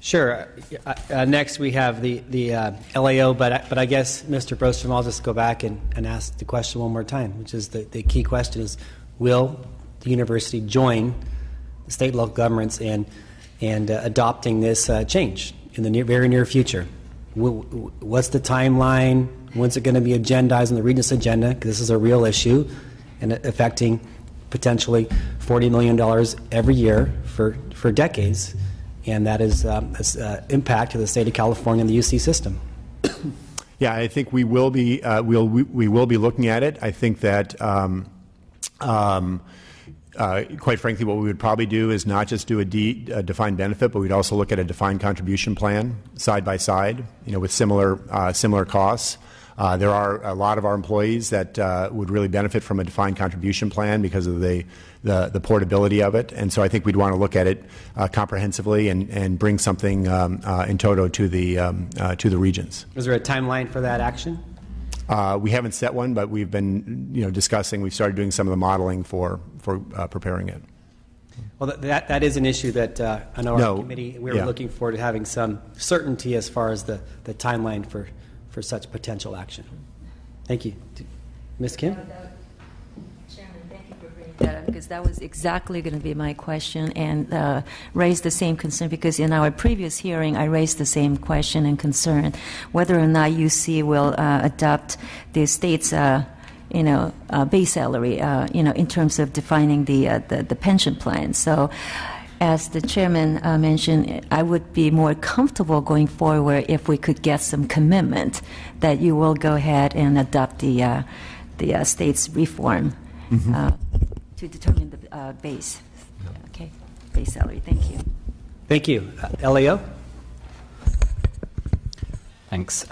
Sure. Next, we have the LAO, but I guess, Mr. Brostrom, I'll just go back and ask the question one more time, which is the key question is, will the university join the state and local governments in adopting this change in the very near future? What's the timeline? When's it going to be agendized on the Regents' agenda? Because this is a real issue and affecting potentially $40 million every year for decades. And that is impact to the state of California and the UC system. Yeah, I think we will be we will be looking at it. I think that quite frankly, what we would probably do is not just do a defined benefit, but we'd also look at a defined contribution plan side by side, with similar costs. There are a lot of our employees that would really benefit from a defined contribution plan because of the portability of it, and so I think we'd want to look at it comprehensively and bring something in toto to the regions. Is there a timeline for that action? We haven't set one, but we've been discussing. We've started doing some of the modeling for preparing it. Well, that is an issue that I know our committee we're looking forward to having some certainty as far as the timeline for such potential action. Thank you. Ms. Kim? Chairman, thank you for bringing that up, because that was exactly going to be my question and raised the same concern, because in our previous hearing I raised the same question and concern, whether or not UC will adopt the state's base salary, in terms of defining the pension plan. So, as the chairman mentioned, I would be more comfortable going forward if we could get some commitment that you will go ahead and adopt the state's reform to determine the base salary. Thank you. Thank you. LAO? Thanks.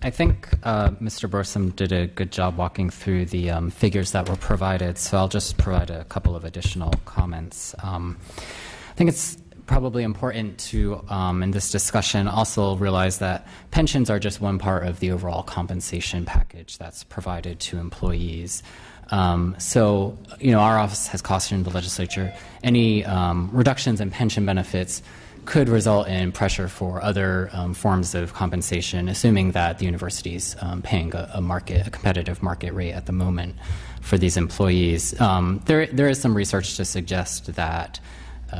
I think Mr. Brostrom did a good job walking through the figures that were provided, so I'll just provide a couple of additional comments. I think it's probably important to, in this discussion, also realize that pensions are just one part of the overall compensation package that's provided to employees. So, our office has cautioned the legislature any reductions in pension benefits could result in pressure for other forms of compensation, assuming that the university is paying a competitive market rate at the moment for these employees. There is some research to suggest that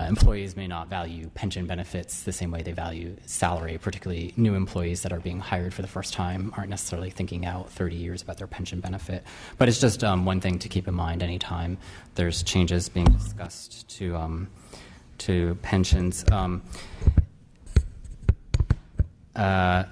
employees may not value pension benefits the same way they value salary, particularly new employees that are being hired for the first time aren't necessarily thinking out 30 years about their pension benefit. But it's just one thing to keep in mind anytime there's changes being discussed to pensions. I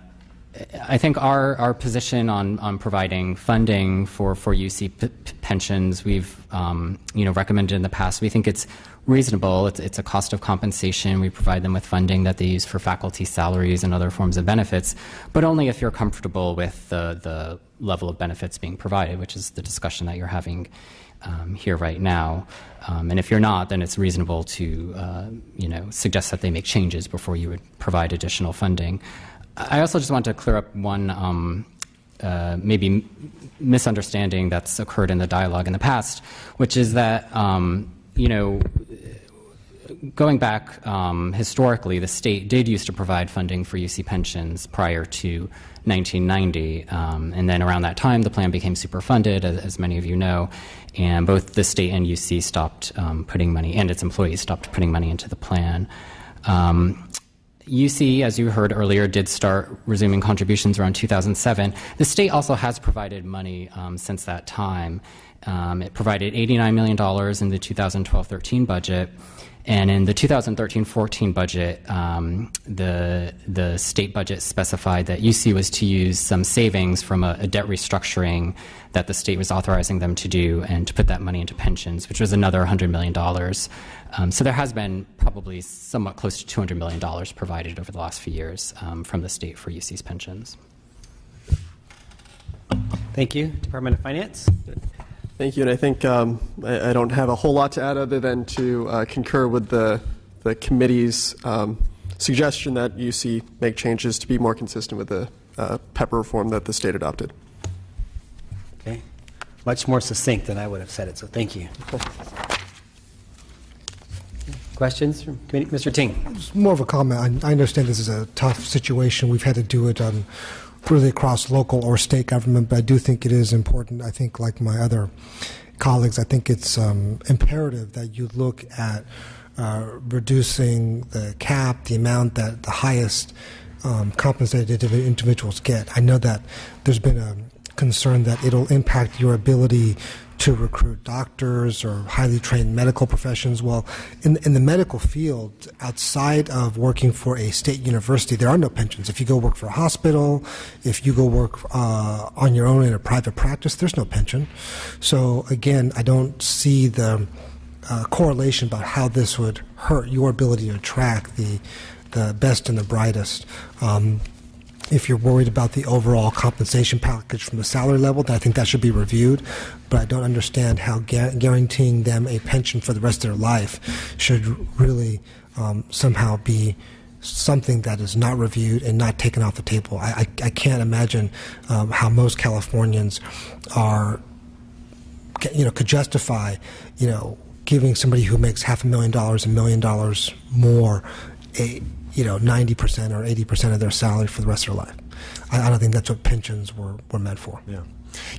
think our position on providing funding for UC pensions, we've recommended in the past. We think it's reasonable. It's a cost of compensation. We provide them with funding that they use for faculty salaries and other forms of benefits, but only if you're comfortable with the level of benefits being provided, which is the discussion that you're having here right now. And if you're not, then it's reasonable to suggest that they make changes before you would provide additional funding. I also just want to clear up one maybe misunderstanding that's occurred in the dialogue in the past, which is that going back historically, the state did used to provide funding for UC pensions prior to 1990, and then around that time the plan became superfunded, as many of you know, and both the state and UC stopped putting money, and its employees stopped putting money into the plan. UC, as you heard earlier, did start resuming contributions around 2007. The state also has provided money since that time. It provided $89 million in the 2012-13 budget, and in the 2013-14 budget, the state budget specified that UC was to use some savings from a debt restructuring that the state was authorizing them to do and to put that money into pensions, which was another $100 million. So there has been probably somewhat close to $200 million provided over the last few years from the state for UC's pensions. Thank you. Department of Finance. Thank you, and I think I don't have a whole lot to add other than to concur with the committee's suggestion that UC make changes to be more consistent with the PEPR reform that the state adopted. Okay. Much more succinct than I would have said it, so thank you. Questions from committee? Mr. Ting. It's more of a comment. I understand this is a tough situation. We've had to do it really across local or state government, but I do think it is important. I think, like my other colleagues, I think it's imperative that you look at reducing the cap, the amount that the highest compensated individuals get. I know that there's been a concern that it'll impact your ability to recruit doctors or highly trained medical professions. Well, in the medical field, outside of working for a state university, there are no pensions. If you go work for a hospital, if you go work on your own in a private practice, there's no pension. So again, I don't see the correlation about how this would hurt your ability to attract the best and the brightest. If you're worried about the overall compensation package from the salary level, then I think that should be reviewed. But I don't understand how guaranteeing them a pension for the rest of their life should really somehow be something that is not reviewed and not taken off the table. I can't imagine how most Californians are, could justify, giving somebody who makes $500,000, $1 million more 90% or 80% of their salary for the rest of their life. I don't think that's what pensions were meant for.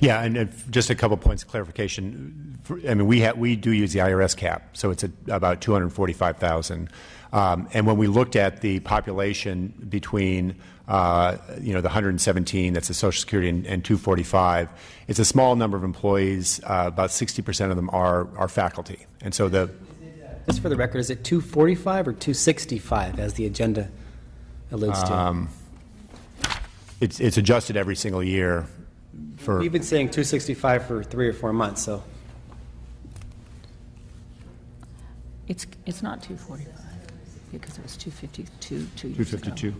Yeah, and just a couple points of clarification. I mean, we do use the IRS cap, so it's about 245,000. And when we looked at the population between the 117, that's the Social Security, and 245, it's a small number of employees. About 60% of them are faculty, and so Just for the record, is it 245 or 265 as the agenda alludes to? It's adjusted every single year. We've been saying 265 for 3 or 4 months, so. It's not 245 because it was 252 2 years 252. ago.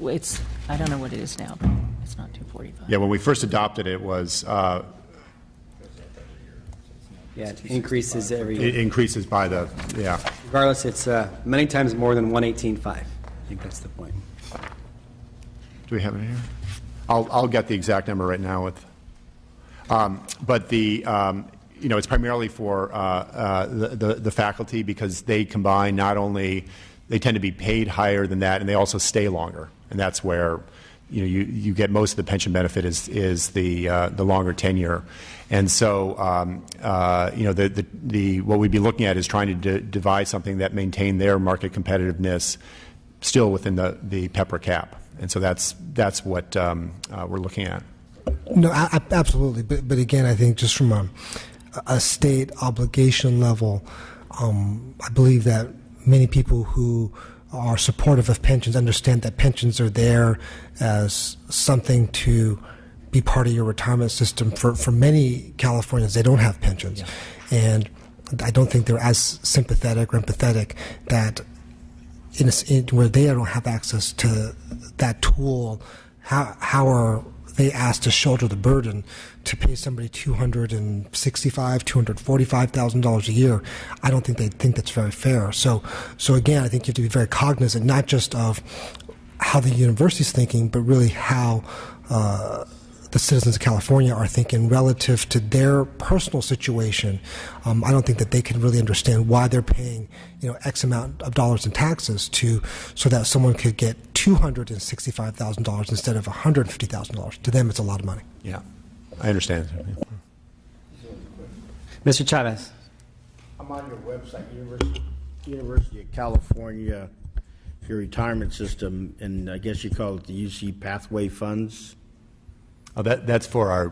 It's I don't know what it is now, but it's not 245. Yeah, when we first adopted it was it increases every year. it increases by Regardless, it's many times more than 118.5. I think that's the point. Do we have it here? I'll get the exact number right now but it's primarily for the faculty, because they combine, not only they tend to be paid higher than that, and they also stay longer, and that's where you get most of the pension benefit is the longer tenure. And so what we'd be looking at is trying to devise something that maintain their market competitiveness still within the PEPRA cap. And so that's what we're looking at. No, absolutely. But again, I think just from a state obligation level, I believe that many people who are supportive of pensions understand that pensions are there as something to be part of your retirement system. For many Californians, they don't have pensions. Yeah. And I don't think they're as sympathetic or empathetic that where they don't have access to that tool, how are they asked to shoulder the burden to pay somebody $265,000, $245,000 a year? I don't think they think that's very fair. So again, I think you have to be very cognizant, not just of how the university's thinking, but really how the citizens of California are thinking relative to their personal situation. I don't think that they can really understand why they're paying, X amount of dollars in taxes so that someone could get $265,000 instead of $150,000. To them, it's a lot of money. Yeah, I understand. Mr. Chavez. I'm on your website, University of California, your retirement system, and I guess you call it the UC Pathway Funds. Oh, that's for our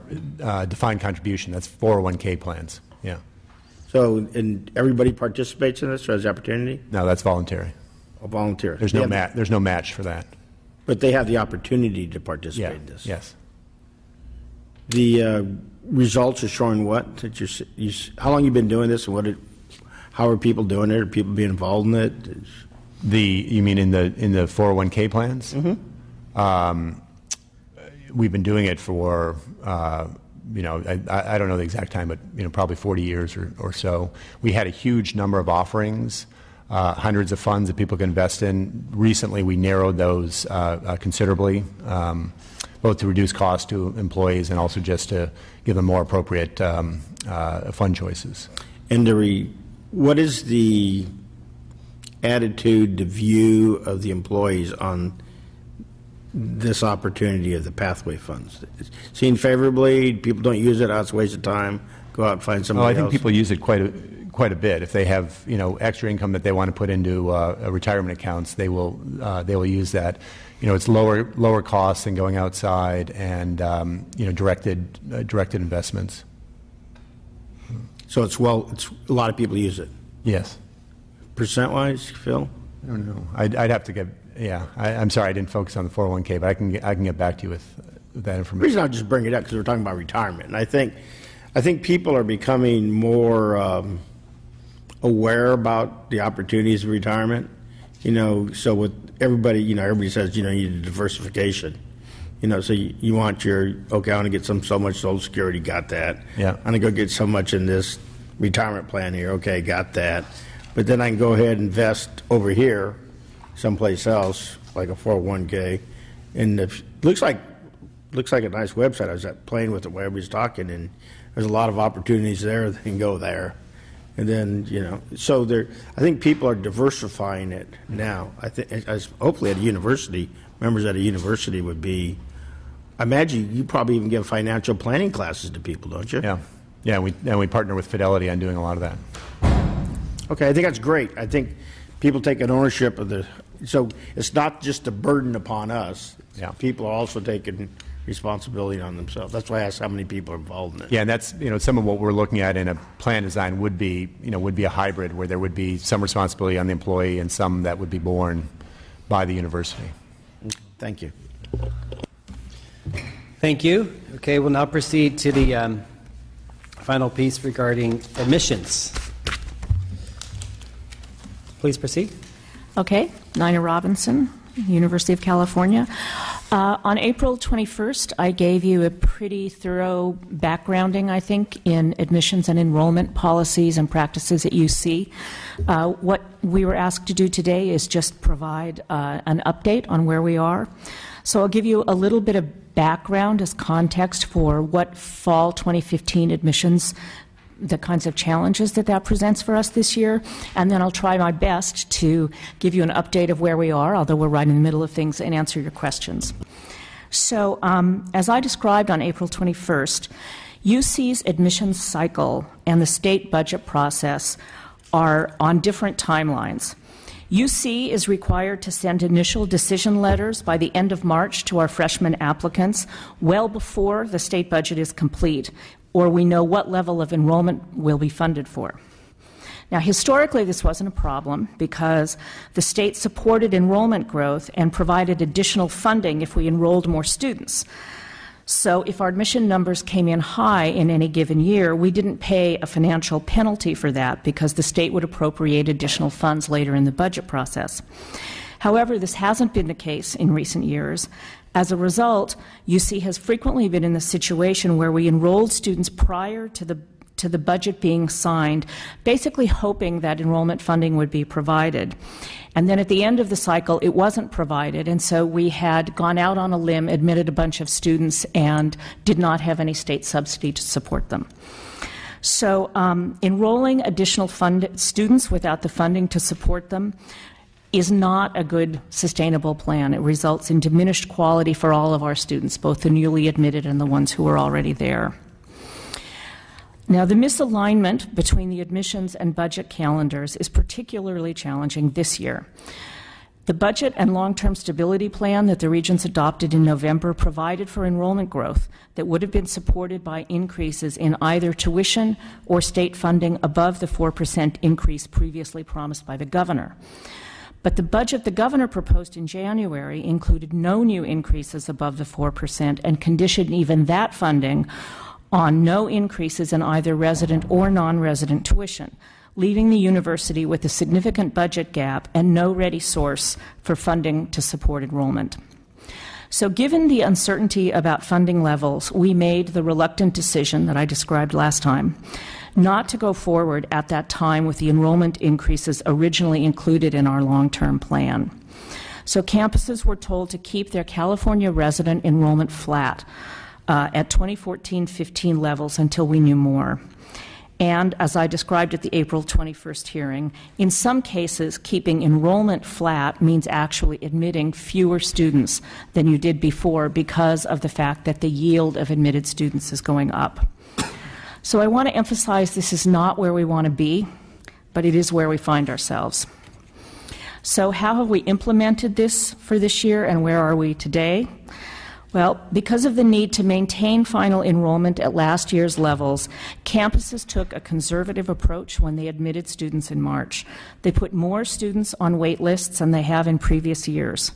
defined contribution. That's 401k plans. Yeah. So, and everybody participates in this or has the opportunity? No, that's voluntary. Oh, volunteer. There's no match for that. But they have the opportunity to participate in this. Yes. The results are showing what? How long you been doing this, and how are people doing it? Are people being involved in it? You mean in the 401k plans? Mm-hmm. We've been doing it for I don't know the exact time, but probably 40 years or so. We had a huge number of offerings, hundreds of funds that people can invest in. Recently, we narrowed those considerably, both to reduce costs to employees and also just to give them more appropriate fund choices. And what is the attitude, the view of the employees on this opportunity of the pathway funds? Seen favorably? People don't use it. It's a waste of time. Go out and find somebody I think else. people use it quite a bit. If they have extra income that they want to put into retirement accounts, they will use that. It's lower cost than going outside, and directed investments. So it's a lot of people use it. Yes. Percent-wise, Phil? I don't know. I'd have to get. Yeah, I'm sorry, I didn't focus on the 401k, but I can get back to you with that information. The reason I'll just bring it up because we're talking about retirement, and I think people are becoming more aware about the opportunities of retirement. So with everybody, everybody says you need a diversification. So you want I want to get so much Social Security, got that. Yeah. I'm going to go get so much in this retirement plan here, okay, got that. But then I can go ahead and invest over here, someplace else, like a 401k. And it looks like a nice website. I was playing with it while everybody's talking, and there's a lot of opportunities there that can go there. And then, so I think people are diversifying it now. I think, hopefully at a university, members at a university would be, I imagine you probably even give financial planning classes to people, don't you? Yeah. Yeah, we partner with Fidelity on doing a lot of that. Okay, I think that's great. I think people taking ownership of so it's not just a burden upon us. Yeah. People are also taking responsibility on themselves. That's why I asked how many people are involved in it. Yeah, and that's some of what we're looking at in a plan design would be a hybrid where there would be some responsibility on the employee and some that would be borne by the university. Thank you. Thank you. Okay, we'll now proceed to the final piece regarding admissions. Please proceed. Okay, Nina Robinson, University of California. On April 21st, I gave you a pretty thorough backgrounding, I think, in admissions and enrollment policies and practices at UC. What we were asked to do today is just provide an update on where we are. So I'll give you a little bit of background as context for what fall 2015 admissions, the kinds of challenges that presents for us this year, and then I'll try my best to give you an update of where we are, although we're right in the middle of things, and answer your questions. So, as I described on April 21st, UC's admissions cycle and the state budget process are on different timelines. UC is required to send initial decision letters by the end of March to our freshman applicants, well before the state budget is complete, or we know what level of enrollment will be funded for. Now, historically, this wasn't a problem because the state supported enrollment growth and provided additional funding if we enrolled more students. So if our admission numbers came in high in any given year, we didn't pay a financial penalty for that because the state would appropriate additional funds later in the budget process. However, this hasn't been the case in recent years. As a result, UC has frequently been in the situation where we enrolled students prior to the budget being signed, basically hoping that enrollment funding would be provided. And then at the end of the cycle, it wasn't provided, and so we had gone out on a limb, admitted a bunch of students, and did not have any state subsidy to support them. So enrolling additional students without the funding to support them is not a good, sustainable plan. It results in diminished quality for all of our students, both the newly admitted and the ones who are already there. Now, the misalignment between the admissions and budget calendars is particularly challenging this year. The budget and long-term stability plan that the Regents adopted in November provided for enrollment growth that would have been supported by increases in either tuition or state funding above the 4% increase previously promised by the governor. But the budget the governor proposed in January included no new increases above the 4% and conditioned even that funding on no increases in either resident or non-resident tuition, leaving the university with a significant budget gap and no ready source for funding to support enrollment. So given the uncertainty about funding levels, we made the reluctant decision that I described last time not to go forward at that time with the enrollment increases originally included in our long-term plan. So campuses were told to keep their California resident enrollment flat at 2014-15 levels until we knew more. and, as I described at the April 21st hearing, in some cases, keeping enrollment flat means actually admitting fewer students than you did before because of the fact that the yield of admitted students is going up. So I want to emphasize this is not where we want to be, but it is where we find ourselves. So how have we implemented this for this year, and where are we today? Well, because of the need to maintain final enrollment at last year's levels, campuses took a conservative approach when they admitted students in March. They put more students on wait lists than they have in previous years.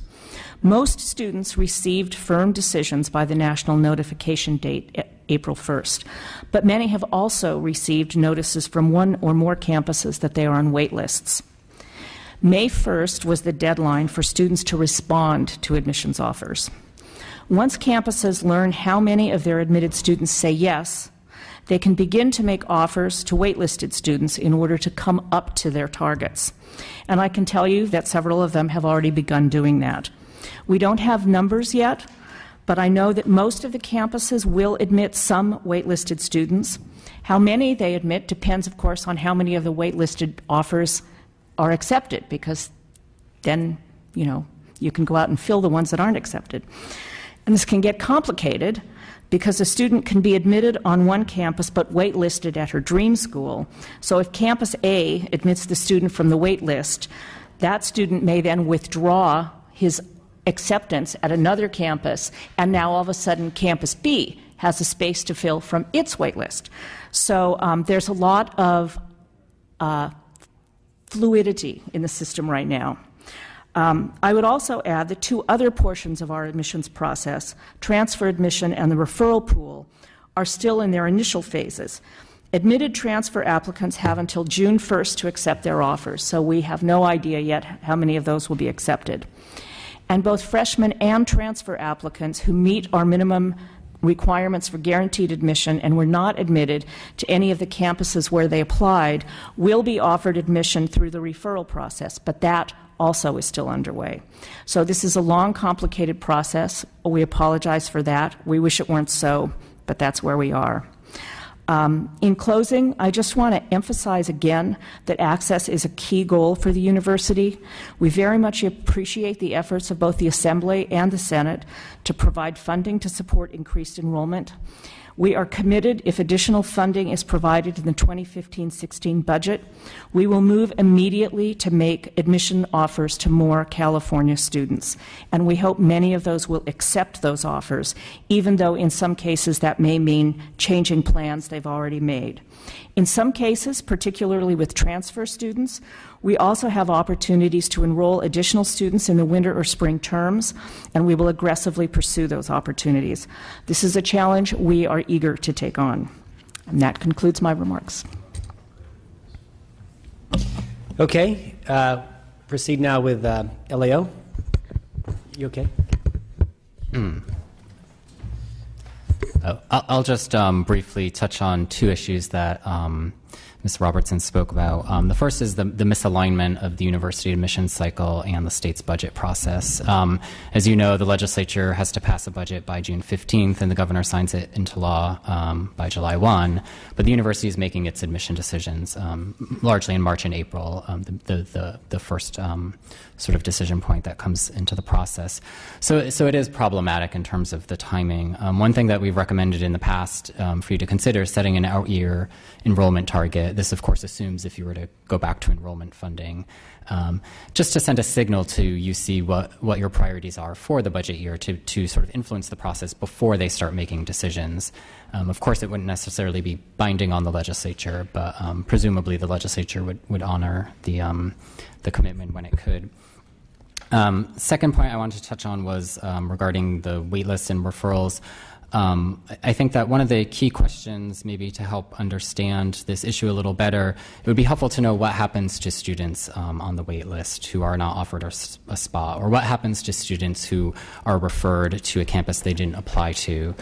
Most students received firm decisions by the national notification date, April 1st, but many have also received notices from one or more campuses that they are on wait lists. May 1st was the deadline for students to respond to admissions offers. Once campuses learn how many of their admitted students say yes, they can begin to make offers to waitlisted students in order to come up to their targets. And I can tell you that several of them have already begun doing that. We don't have numbers yet, but I know that most of the campuses will admit some waitlisted students. How many they admit depends, of course, on how many of the waitlisted offers are accepted, because then, you can go out and fill the ones that aren't accepted. And this can get complicated because a student can be admitted on one campus but waitlisted at her dream school. So if Campus A admits the student from the wait list, that student may then withdraw his acceptance at another campus, and now all of a sudden Campus B has a space to fill from its wait list. So there's a lot of fluidity in the system right now. I would also add that two other portions of our admissions process, transfer admission and the referral pool, are still in their initial phases. Admitted transfer applicants have until June 1st to accept their offers, so we have no idea yet how many of those will be accepted. And both freshmen and transfer applicants who meet our minimum requirements for guaranteed admission and were not admitted to any of the campuses where they applied will be offered admission through the referral process, but that also is still underway. So this is a long, complicated process. We apologize for that. We wish it weren't so, but that's where we are. In closing, I just want to emphasize again that access is a key goal for the university. We very much appreciate the efforts of both the Assembly and the Senate to provide funding to support increased enrollment. We are committed, if additional funding is provided in the 2015-16 budget, we will move immediately to make admission offers to more California students. And we hope many of those will accept those offers, even though in some cases that may mean changing plans they've already made. In some cases, particularly with transfer students, we also have opportunities to enroll additional students in the winter or spring terms, and we will aggressively pursue those opportunities. This is a challenge we are eager to take on. And that concludes my remarks. Okay. Proceed now with LAO. You okay? I'll just briefly touch on two issues that Ms. Robertson spoke about. The first is the misalignment of the university admissions cycle and the state's budget process. As you know, the legislature has to pass a budget by June 15th, and the governor signs it into law by July 1. But the university is making its admission decisions largely in March and April, the first sort of decision point that comes into the process. So it is problematic in terms of the timing. One thing that we've recommended in the past for you to consider is setting an out-year enrollment target. This, of course, assumes if you were to go back to enrollment funding, just to send a signal to UC what your priorities are for the budget year to sort of influence the process before they start making decisions. Of course, it wouldn't necessarily be binding on the legislature, but presumably the legislature would honor the commitment when it could. Second point I wanted to touch on was regarding the waitlist and referrals. I think that one of the key questions, maybe to help understand this issue a little better, it would be helpful to know what happens to students on the wait list who are not offered a spot, or what happens to students who are referred to a campus they didn't apply to.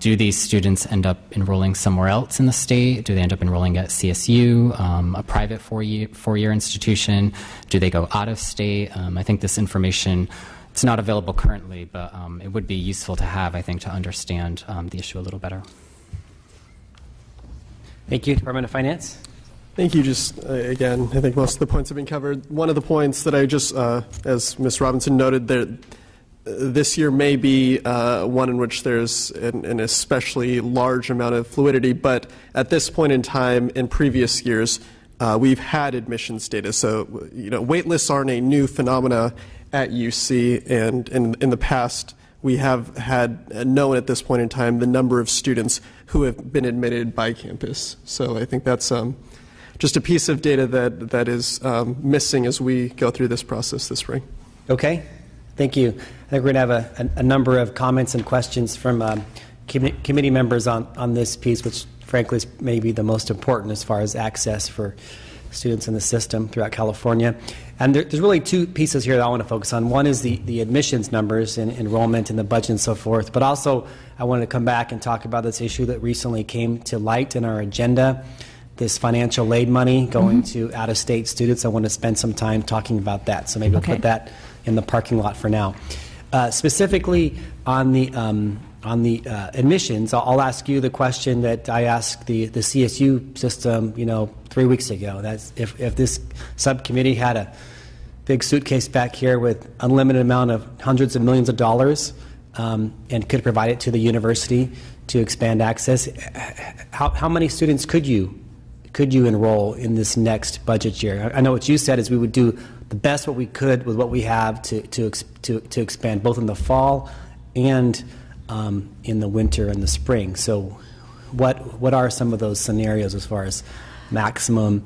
Do these students end up enrolling somewhere else in the state? Do they end up enrolling at CSU, a private four-year institution? Do they go out of state? I think this information, it's not available currently, but it would be useful to have, I think, to understand the issue a little better. Thank you, Department of Finance. Thank you. Just again, I think most of the points have been covered. One of the points that I just, as Ms. Robinson noted, that this year may be one in which there's an especially large amount of fluidity, but at this point in time, in previous years, we've had admissions data. So, wait lists aren't a new phenomena at UC, and in the past, we have had known at this point in time the number of students who have been admitted by campus. So I think that's just a piece of data that is missing as we go through this process this spring. Okay, thank you. I think we're going to have a number of comments and questions from committee members on this piece, which frankly is maybe the most important as far as access for students in the system throughout California. And there's really two pieces here that I want to focus on. One is the admissions numbers and enrollment and the budget and so forth, but also I wanted to come back and talk about this issue that recently came to light in our agenda, this financial aid money going to out-of-state students. I want to spend some time talking about that, so maybe we'll put that in the parking lot for now. Specifically on the admissions, I'll ask you the question that I asked the CSU system, 3 weeks ago. That's if this subcommittee had a big suitcase back here with unlimited amount of hundreds of millions of dollars and could provide it to the university to expand access, how many students could you enroll in this next budget year? I know what you said is we would do the best what we could with what we have to expand both in the fall and in the winter and the spring. So what are some of those scenarios as far as maximum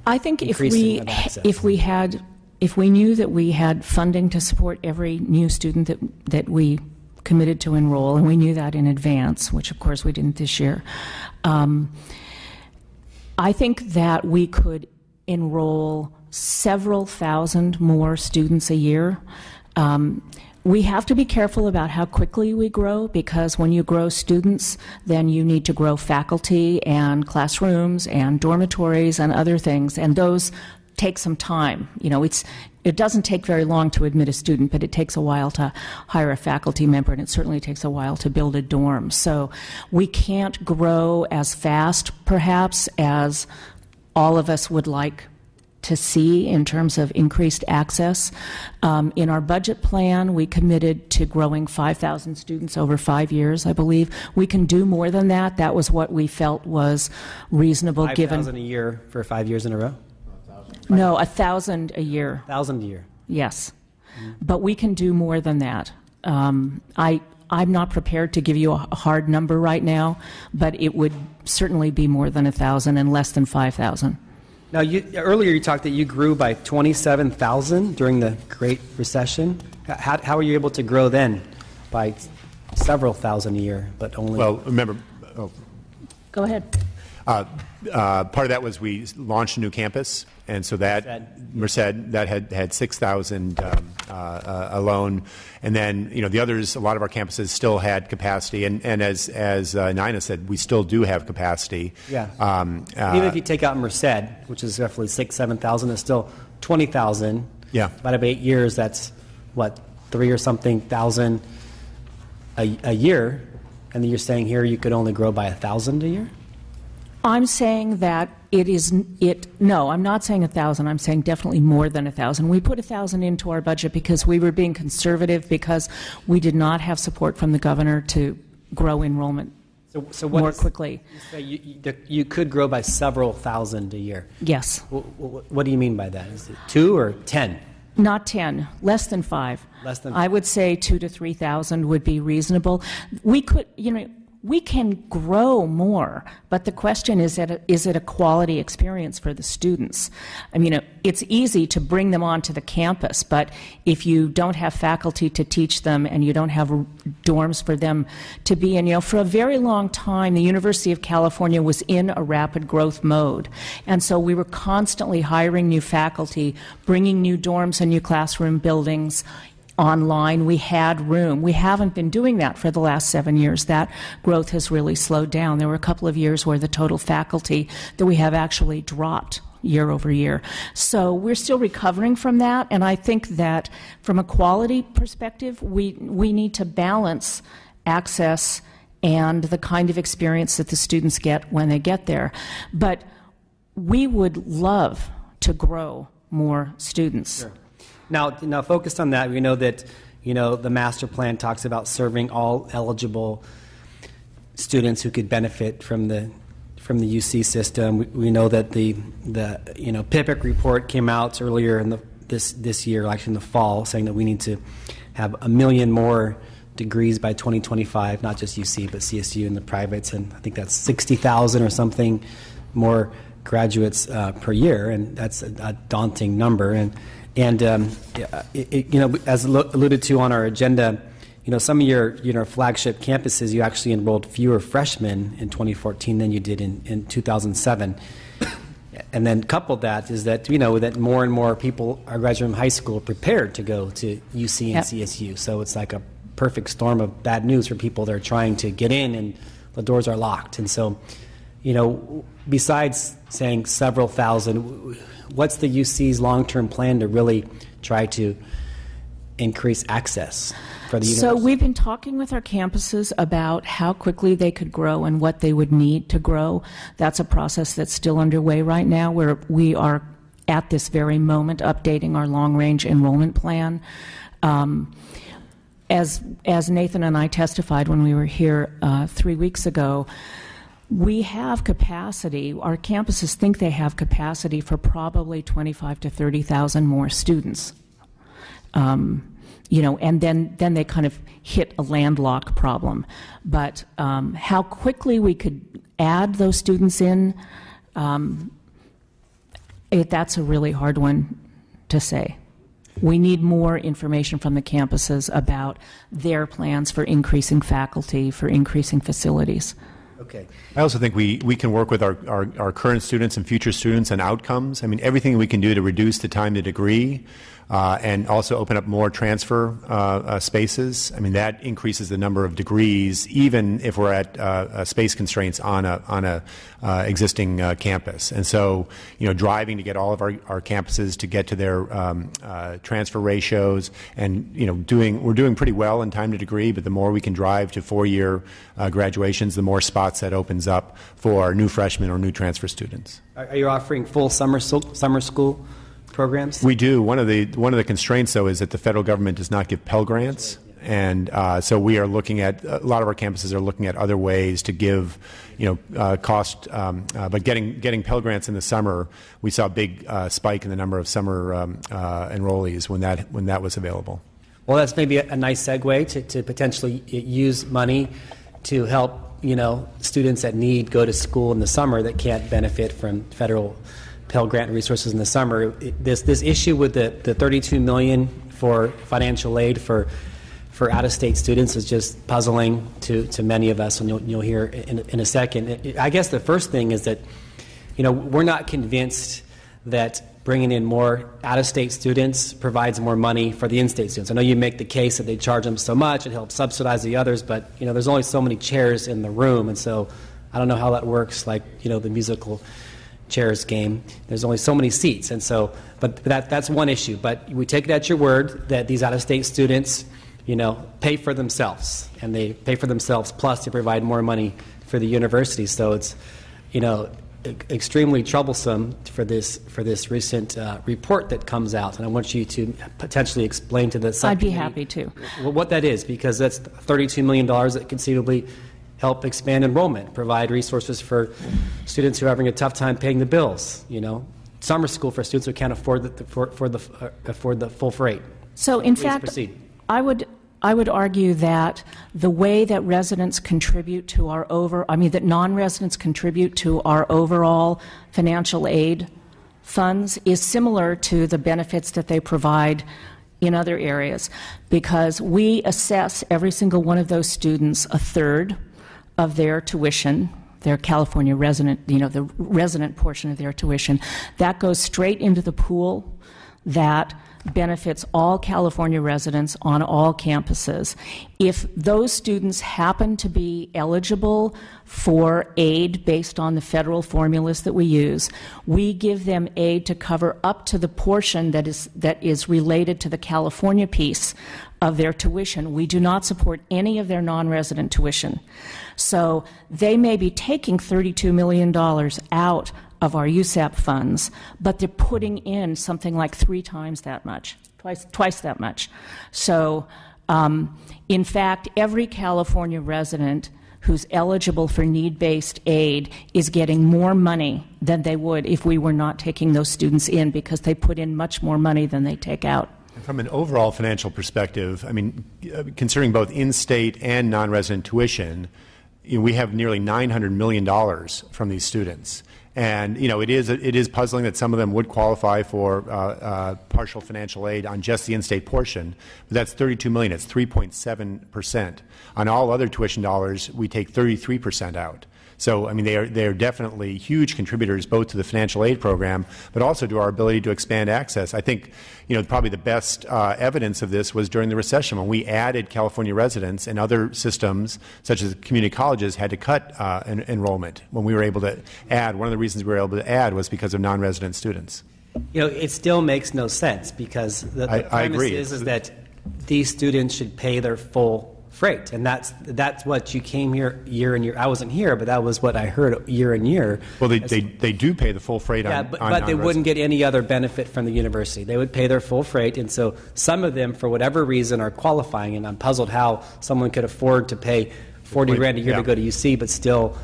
I think increasing of access? if we knew that we had funding to support every new student that we committed to enroll, and we knew that in advance, which of course we didn't this year, I think that we could enroll several thousand more students a year. We have to be careful about how quickly we grow, because when you grow students, then you need to grow faculty and classrooms and dormitories and other things, and those take some time. It doesn't take very long to admit a student, but it takes a while to hire a faculty member, and it certainly takes a while to build a dorm. So we can't grow as fast, perhaps, as all of us would like to see in terms of increased access. In our budget plan, we committed to growing 5,000 students over 5 years, I believe. We can do more than that. That was what we felt was reasonable 5,000 a year for 5 years in a row? No, 1,000 a year. 1,000 a year. Yes. But we can do more than that. I'm not prepared to give you a hard number right now, but it would certainly be more than 1,000 and less than 5,000. Now, earlier you talked that you grew by 27,000 during the Great Recession. How were you able to grow then by several thousand a year, but only? Well, remember. Go ahead. Part of that was we launched a new campus, and so that Merced that had 6,000 alone, and then the others. A lot of our campuses still had capacity, and as Nina said, we still do have capacity. Yeah. Even if you take out Merced, which is roughly 7,000, it's still 20,000. Yeah. About 8 years, that's what 3 or something thousand a year, and then you're saying here you could only grow by 1,000 a year. I'm saying that no, I'm not saying 1,000. I'm saying definitely more than 1,000. We put 1,000 into our budget because we were being conservative, because we did not have support from the governor to grow enrollment so more quickly. You could grow by several thousand a year. Yes. What do you mean by that? Is it 2 or 10? Not 10, less than 5. Less than 5. I would say 2,000 to 3,000 would be reasonable. We could, we can grow more, but the question is it a quality experience for the students? I mean, it's easy to bring them onto the campus, but if you don't have faculty to teach them and you don't have dorms for them to be in, for a very long time, the University of California was in a rapid growth mode. And so we were constantly hiring new faculty, bringing new dorms and new classroom buildings online. We had room. We haven't been doing that for the last 7 years. That growth has really slowed down. There were a couple of years where the total faculty that we have actually dropped year over year. So we're still recovering from that, and I think that from a quality perspective, we need to balance access and the kind of experience that the students get when they get there. But we would love to grow more students. Sure. Now, focused on that, we know that the master plan talks about serving all eligible students who could benefit from the UC system. We know that the PIPIC report came out earlier in this year, actually in the fall, saying that we need to have 1 million more degrees by 2025, not just UC but CSU and the privates, and I think that's 60,000 or something more graduates per year, and that's a daunting number. And as alluded to on our agenda, some of your flagship campuses, you actually enrolled fewer freshmen in 2014 than you did in 2007. And then coupled that is that that more and more people are graduating from high school prepared to go to UC and Yep. CSU. So it's like a perfect storm of bad news for people that are trying to get in and the doors are locked. And so, besides saying several thousand, what's the UC's long-term plan to really try to increase access for the university? So we've been talking with our campuses about how quickly they could grow and what they would need to grow. That's a process that's still underway right now, where we are at this very moment updating our long-range enrollment plan. As Nathan and I testified when we were here 3 weeks ago, we have capacity. Our campuses think they have capacity for probably 25 to 30,000 more students. And then they kind of hit a landlock problem. But how quickly we could add those students in, that's a really hard one to say. We need more information from the campuses about their plans for increasing faculty, for increasing facilities. Okay. I also think we can work with our current students and future students and outcomes. I mean, everything we can do to reduce the time to degree and also open up more transfer spaces. I mean, that increases the number of degrees, even if we're at space constraints on a existing campus. And so, driving to get all of our campuses to get to their transfer ratios, and we're doing pretty well in time to degree. But the more we can drive to 4-year graduations, the more spots that opens up for new freshmen or new transfer students. Are you offering full summer school programs? We do. One of the constraints, though, is that the federal government does not give Pell Grants, and so we are looking at a lot of our campuses are looking at other ways to give, cost. But getting Pell Grants in the summer, we saw a big spike in the number of summer enrollees when that was available. Well, that's maybe a nice segue to potentially use money to help students that need go to school in the summer that can't benefit from federal Pell Grant resources in the summer. This issue with the $32 million for financial aid for out-of-state students is just puzzling to many of us, and you'll hear in a second. I guess the first thing is that we're not convinced that bringing in more out-of-state students provides more money for the in-state students. I know you make the case that they charge them so much, it helps subsidize the others, but there's only so many chairs in the room, and so I don't know how that works, like the musical chairs game. There's only so many seats, and so, but that's one issue. But we take it at your word that these out-of-state students, pay for themselves, and they pay for themselves plus to provide more money for the university. So it's, extremely troublesome for this recent report that comes out, and I want you to potentially explain to the subcommittee. I'd be happy to. What that is, because that's $32 million that conceivably help expand enrollment, provide resources for students who are having a tough time paying the bills. Summer school for students who can't afford the full freight. So, in Please fact, proceed. I would argue that the way that residents contribute to that non-residents contribute to our overall financial aid funds is similar to the benefits that they provide in other areas, because we assess every single one of those students a third of their tuition, their California resident, the resident portion of their tuition. That goes straight into the pool that benefits all California residents on all campuses. If those students happen to be eligible for aid based on the federal formulas that we use, we give them aid to cover up to the portion that is related to the California piece of their tuition. We do not support any of their non-resident tuition. So they may be taking $32 million out of our USAP funds, but they're putting in something like 3 times that much, twice that much. So, in fact, every California resident who's eligible for need-based aid is getting more money than they would if we were not taking those students in, because they put in much more money than they take out. From an overall financial perspective, I mean, considering both in-state and non-resident tuition, we have nearly $900 million from these students. And it is puzzling that some of them would qualify for partial financial aid on just the in-state portion, but that's $32 million. It's 3.7%. On all other tuition dollars, we take 33% out. So, I mean, they are definitely huge contributors both to the financial aid program, but also to our ability to expand access. I think, probably the best evidence of this was during the recession when we added California residents, and other systems, such as community colleges, had to cut enrollment. When we were able to add, one of the reasons we were able to add was because of non-resident students. It still makes no sense, because the premise is that these students should pay their full freight, and that's what you came here year and year. I wasn't here, but that was what I heard year and year. Well, they do pay the full freight. But they wouldn't get any other benefit from the university. They would pay their full freight, and so some of them, for whatever reason, are qualifying. And I'm puzzled how someone could afford to pay $40,000 a year to go to UC, but still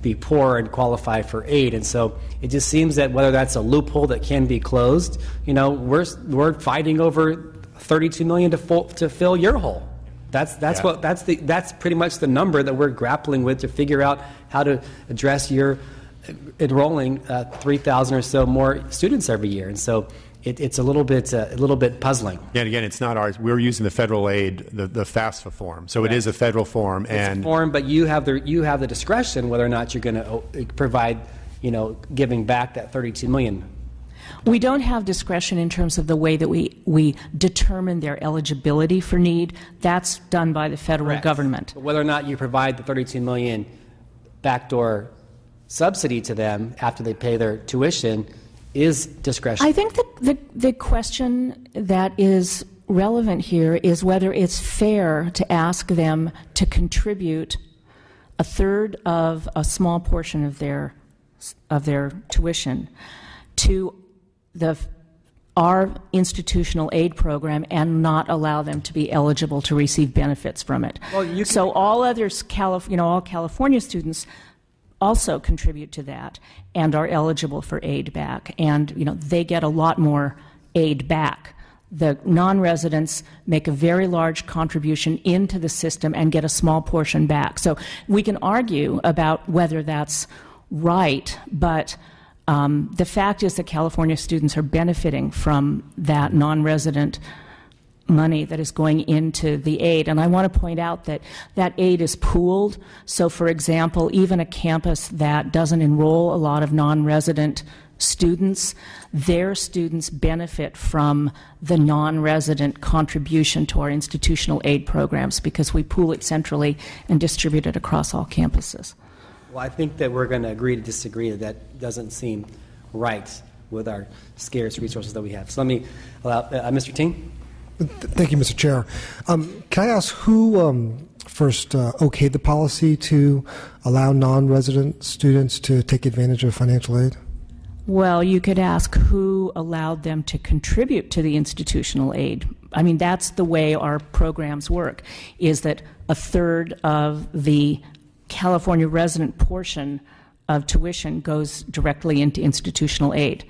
be poor and qualify for aid. And so it just seems that whether that's a loophole that can be closed, we're fighting over $32 million to fill your hole. That's pretty much the number that we're grappling with to figure out how to address your enrolling 3,000 or so more students every year, and so it's a little bit puzzling. Yeah, and again, it's not ours. We're using the federal aid, the FAFSA form, so it is a federal form. It's a form, but you have the discretion whether or not you're going to provide, giving back that $32 million. We don't have discretion in terms of the way that we determine their eligibility for need. That's done by the federal government. But whether or not you provide the $32 million backdoor subsidy to them after they pay their tuition is discretion. I think that the question that is relevant here is whether it's fair to ask them to contribute a third of a small portion of their tuition to our institutional aid program and not allow them to be eligible to receive benefits from it. Well, so all others, all California students also contribute to that and are eligible for aid back, and they get a lot more aid back. The non-residents make a very large contribution into the system and get a small portion back. So we can argue about whether that's right, but the fact is that California students are benefiting from that non-resident money that is going into the aid. And I want to point out that that aid is pooled. So, for example, even a campus that doesn't enroll a lot of non-resident students, their students benefit from the non-resident contribution to our institutional aid programs because we pool it centrally and distribute it across all campuses. Well, I think that we're going to agree to disagree. That doesn't seem right with our scarce resources that we have. So let me allow Mr. Ting. Thank you, Mr. Chair. Can I ask who first okayed the policy to allow non-resident students to take advantage of financial aid? Well, you could ask who allowed them to contribute to the institutional aid. I mean, that's the way our programs work, is that a third of the California resident portion of tuition goes directly into institutional aid.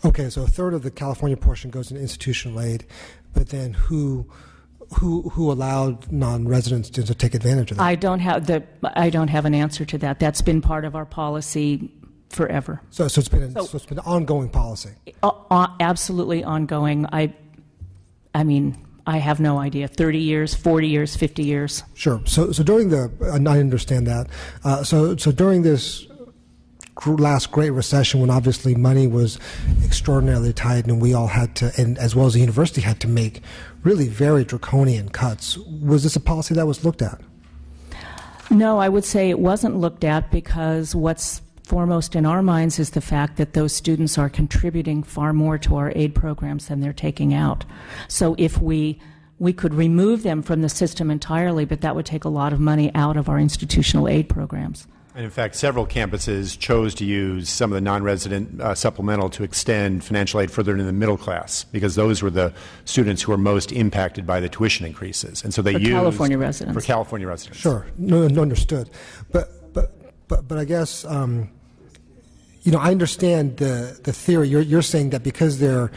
Okay, so a third of the California portion goes into institutional aid, but then who allowed non-residents to take advantage of that? I don't have an answer to that. That's been part of our policy forever. So it's been an ongoing policy. Absolutely ongoing. I mean, I have no idea. 30 years, 40 years, 50 years. Sure. So during I understand that. So during this last Great Recession, when obviously money was extraordinarily tight, and we all had to, and as well as the university had to make really very draconian cuts, was this a policy that was looked at? No, I would say it wasn't looked at because what's foremost in our minds is the fact that those students are contributing far more to our aid programs than they're taking out. So if we could remove them from the system entirely, but that would take a lot of money out of our institutional aid programs. And in fact, several campuses chose to use some of the non-resident supplemental to extend financial aid further into the middle class, because those were the students who were most impacted by the tuition increases. And so they used California residents. For California residents. Sure, no, understood. But I guess I understand the theory. You're saying that because they're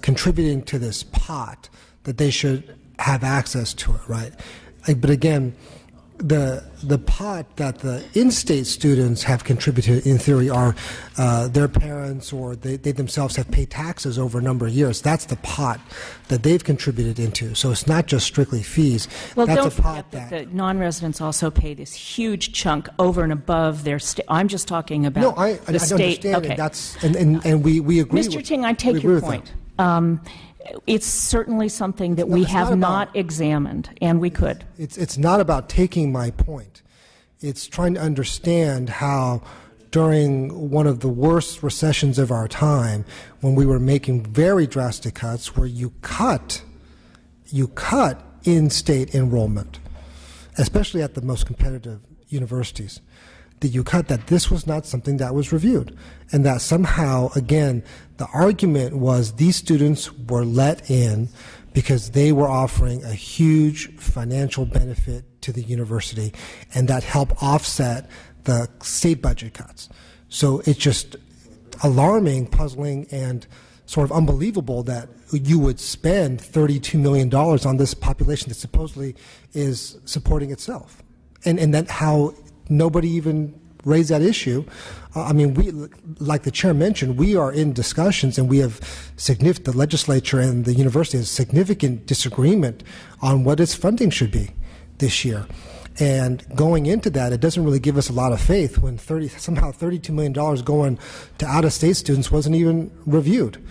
contributing to this pot, that they should have access to it, right? But again, the pot that the in-state students have contributed, in theory, are their parents or they themselves have paid taxes over a number of years. That's the pot that they've contributed into. So it's not just strictly fees. Well, that's don't a pot forget that the non-residents also pay this huge chunk over and above their state. I'm just talking about no, I the state. understand. Okay. And that's and we agree. Mr. Ting, I take your point. It's certainly something that we have not examined, and we could. It's not about taking my point. It's trying to understand how, during one of the worst recessions of our time, when we were making very drastic cuts, where you cut in-state enrollment, especially at the most competitive universities, that you cut that this was not something that was reviewed, and that somehow, again, the argument was these students were let in because they were offering a huge financial benefit to the university, and that helped offset the state budget cuts. So it's just alarming, puzzling, and sort of unbelievable that you would spend $32 million on this population that supposedly is supporting itself, and that how nobody even raised that issue. I mean, we, like the chair mentioned, we are in discussions, and we have the legislature and the university has significant disagreement on what its funding should be this year. And going into that, it doesn't really give us a lot of faith when somehow $32 million going to out-of-state students wasn't even reviewed.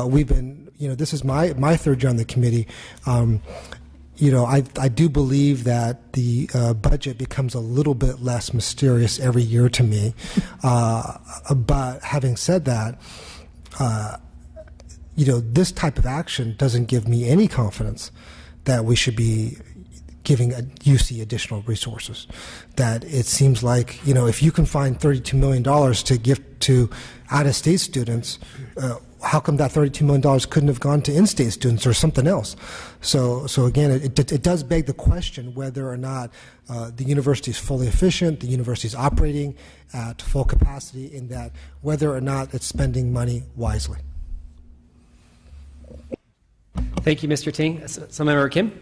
We've been, this is my third year on the committee. I do believe that the budget becomes a little bit less mysterious every year to me. But having said that, this type of action doesn't give me any confidence that we should be giving UC additional resources. That it seems like, if you can find $32 million to give to out-of-state students, how come that $32 million couldn't have gone to in-state students or something else? So again, it does beg the question whether or not the university is fully efficient, the university is operating at full capacity, in that whether or not it's spending money wisely. Thank you, Mr. Ting. Member Kim?